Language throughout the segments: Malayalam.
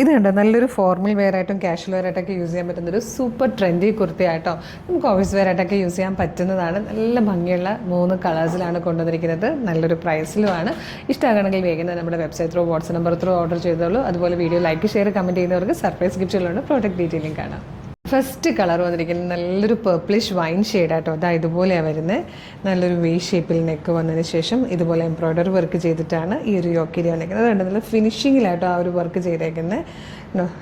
ഇത് കണ്ടോ, നല്ലൊരു ഫോർമൽ വെയർ ആയിട്ടും കാഷ്വൽ വെയർ ആയിട്ടൊക്കെ യൂസ് ചെയ്യാൻ പറ്റുന്നൊരു സൂപ്പർ ട്രെൻഡി കുർത്തിയായിട്ടോ. നമുക്ക് ഓഫീസ് വെയർ ആയിട്ടൊക്കെ യൂസ് ചെയ്യാൻ പറ്റുന്നതാണ്. നല്ല ഭംഗിയുള്ള 3 കളേഴ്സിലാണ് കൊണ്ടുവന്നിരിക്കുന്നത്. നല്ലൊരു പ്രൈസിലുമാണ്. ഇഷ്ടമാകണമെങ്കിൽ വേഗം നമ്മുടെ website through WhatsApp number through order ചെയ്തോളൂ. അതുപോലെ വീഡിയോ ലൈക്ക് ഷെയർ കമൻറ്റ് ചെയ്യുന്നവർക്ക് സർപ്രൈസ് ഗിഫ്റ്റുകളുണ്ട്. പ്രോഡക്റ്റ് ഡീറ്റെയിലിംഗ് കാണാം. ഫസ്റ്റ് കളർ വന്നിരിക്കുന്നത് നല്ലൊരു പേർപ്പിളിഷ് വൈൻ ഷെയ്ഡായിട്ടോ. അതാ ഇതുപോലെയാണ് വരുന്നത്. നല്ലൊരു വേ ഷേപ്പിൽ നെക്ക് വന്നതിന് ശേഷം ഇതുപോലെ എംബ്രോയ്ഡറി വർക്ക് ചെയ്തിട്ടാണ് ഈ ഒരു യോക്കേരി വന്നിരിക്കുന്നത്. അതുകൊണ്ട് നല്ല ഫിനിഷിങ്ങിലായിട്ടോ ആ ഒരു വർക്ക് ചെയ്തേക്കുന്നത്.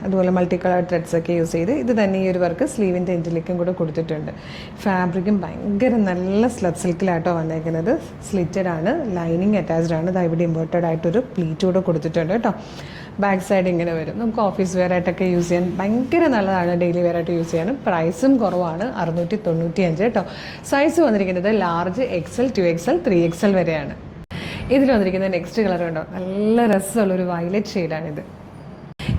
അതുപോലെ മൾട്ടി കളർ ത്രെഡ്സൊക്കെ യൂസ് ചെയ്ത് ഇത് തന്നെ ഈ ഒരു വർക്ക് സ്ലീവിൻ്റെ എൻഡിലേക്കും കൂടെ കൊടുത്തിട്ടുണ്ട്. ഫാബ്രിക്കും ഭയങ്കര നല്ല സ്ലബ് സിൽക്കിലായിട്ടോ വന്നേക്കുന്നത്. സ്ലിറ്റഡ് ആണ്, ലൈനിങ് അറ്റാച്ച്ഡ് ആണ്. ഇത് ഇവിടെ ഇമ്പോർട്ടഡ് ആയിട്ടൊരു പ്ലീറ്റ് കൂടെ കൊടുത്തിട്ടുണ്ട് കേട്ടോ. ബാക്ക് സൈഡ് ഇങ്ങനെ വരും. നമുക്ക് ഓഫീസ് വെയർ ആയിട്ടൊക്കെ യൂസ് ചെയ്യാൻ ഭയങ്കര നല്ലതാണ്. ഡെയിലി വെയർ ആയിട്ട് യൂസ് ചെയ്യാനും പ്രൈസും കുറവാണ്. 695 കേട്ടോ. സൈസ് വന്നിരിക്കുന്നത് ലാർജ്, XL, 2XL, 3XL വരെയാണ്. ഇതിൽ വന്നിരിക്കുന്ന നെക്സ്റ്റ് കളർ ഉണ്ടോ, നല്ല രസമുള്ളൊരു വയലറ്റ് ഷെയ്ഡാണിത്.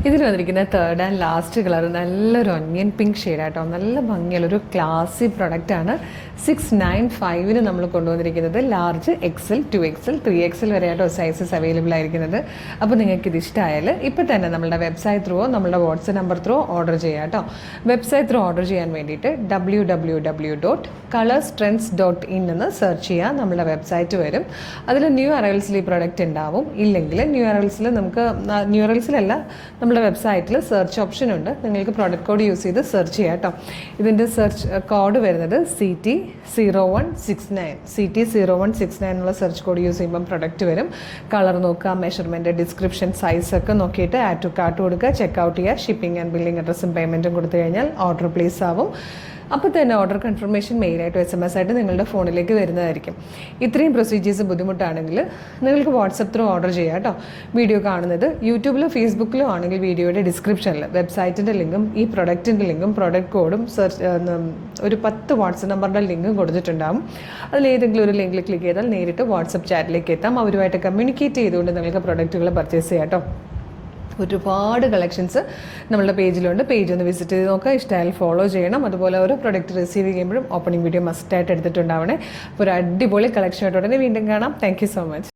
ഇതിൽ വന്നിരിക്കുന്ന തേർഡ് ആൻഡ് ലാസ്റ്റ് കളർ നല്ലൊരു ഒനിയൻ പിങ്ക് ഷെയ്ഡായിട്ടോ. നല്ല ഭംഗിയുള്ളൊരു ക്ലാസി പ്രൊഡക്റ്റാണ്. 695 നമ്മൾ കൊണ്ടുവന്നിരിക്കുന്നത്. ലാർജ്, XL, 2XL, 3XL വരെയായിട്ടോ സൈസസ് അവൈലബിൾ ആയിരിക്കുന്നത്. അപ്പോൾ നിങ്ങൾക്ക് ഇത് ഇഷ്ടമായാൽ ഇപ്പോൾ തന്നെ നമ്മളുടെ വെബ്സൈറ്റ് ത്രൂവോ നമ്മളുടെ വാട്സ്ആപ്പ് നമ്പർ ത്രൂ ഓർഡർ ചെയ്യാം കേട്ടോ. വെബ്സൈറ്റ് ത്രൂ ഓർഡർ ചെയ്യാൻ വേണ്ടിയിട്ട് www.colorstrends.in എന്ന് സെർച്ച് ചെയ്യുക. നമ്മളുടെ വെബ്സൈറ്റ് വരും. അതിൽ ന്യൂ അറൈവൽസിൽ ഈ പ്രൊഡക്റ്റ് ഉണ്ടാവും. ഇല്ലെങ്കിൽ ന്യൂ അറൈവൽസിലല്ല നമ്മുടെ വെബ്സൈറ്റിൽ സെർച്ച് ഓപ്ഷൻ ഉണ്ട്. നിങ്ങൾക്ക് പ്രോഡക്റ്റ് കോഡ് യൂസ് ചെയ്ത് സെർച്ച് ചെയ്യാം കേട്ടോ. ഇതിൻ്റെ സെർച്ച് കോഡ് വരുന്നത് CT0169. CT0169 എന്നുള്ള സെർച്ച് കോഡ് യൂസ് ചെയ്യുമ്പം പ്രൊഡക്റ്റ് വരും. കളർ നോക്കുക, മെഷർമെൻറ്റ്, ഡിസ്ക്രിപ്ഷൻ, സൈസൊക്കെ നോക്കിയിട്ട് ആഡ് ടു കാർട്ട് കൊടുക്കുക, ചെക്കൗട്ട് ചെയ്യുക. ഷിപ്പിംഗ് ആൻഡ് ബില്ലിംഗ് അഡ്രസ്സും പേയ്മെൻറ്റും കൊടുത്തു കഴിഞ്ഞാൽ ഓർഡർ പ്ലേസ് ആവും. അപ്പോൾ തന്നെ ഓർഡർ കൺഫർമേഷൻ മെയിലായിട്ടും SMS ആയിട്ട് നിങ്ങളുടെ ഫോണിലേക്ക് വരുന്നതായിരിക്കും. ഇത്രയും പ്രൊസീജിയേഴ്സ് ബുദ്ധിമുട്ടാണെങ്കിൽ നിങ്ങൾക്ക് വാട്സപ്പ് ത്രൂ ഓർഡർ ചെയ്യാം കേട്ടോ. വീഡിയോ കാണുന്നത് യൂട്യൂബിലോ ഫേസ്ബുക്കിലോ ആണെങ്കിൽ വീഡിയോയുടെ ഡിസ്ക്രിപ്ഷനിൽ വെബ്സൈറ്റിൻ്റെ ലിങ്കും ഈ പ്രൊഡക്റ്റിൻ്റെ ലിങ്കും പ്രൊഡക്റ്റ് കോഡും ഒരു 10 വാട്സപ്പ് നമ്പറിൻ്റെ ലിങ്കും കൊടുത്തിട്ടുണ്ടാകും. അതിലേതെങ്കിലും ഒരു ലിങ്കിൽ ക്ലിക്ക് ചെയ്താൽ നേരിട്ട് വാട്സപ്പ് ചാറ്റിലേക്ക് എത്താം. അവരുമായിട്ട് കമ്മ്യൂണിക്കേറ്റ് ചെയ്തുകൊണ്ട് നിങ്ങൾക്ക് പ്രൊഡക്റ്റുകൾ പർച്ചേസ് ചെയ്യാം കേട്ടോ. ഒരുപാട് കളക്ഷൻസ് നമ്മളുടെ പേജിലുണ്ട്. പേജ് ഒന്ന് വിസിറ്റ് ചെയ്ത് നോക്കുക. ഇഷ്ടമായാൽ ഫോളോ ചെയ്യണം. അതുപോലെ ഓരോ പ്രൊഡക്റ്റ് റിസീവ് ചെയ്യുമ്പോഴും ഓപ്പണിംഗ് വീഡിയോ മസ്റ്റായിട്ട് എടുത്തിട്ടുണ്ടാവണേ. അപ്പോൾ ഒരു അടിപൊളി കളക്ഷനായിട്ട് ഉടനെ വീണ്ടും കാണാം. Thank you so much.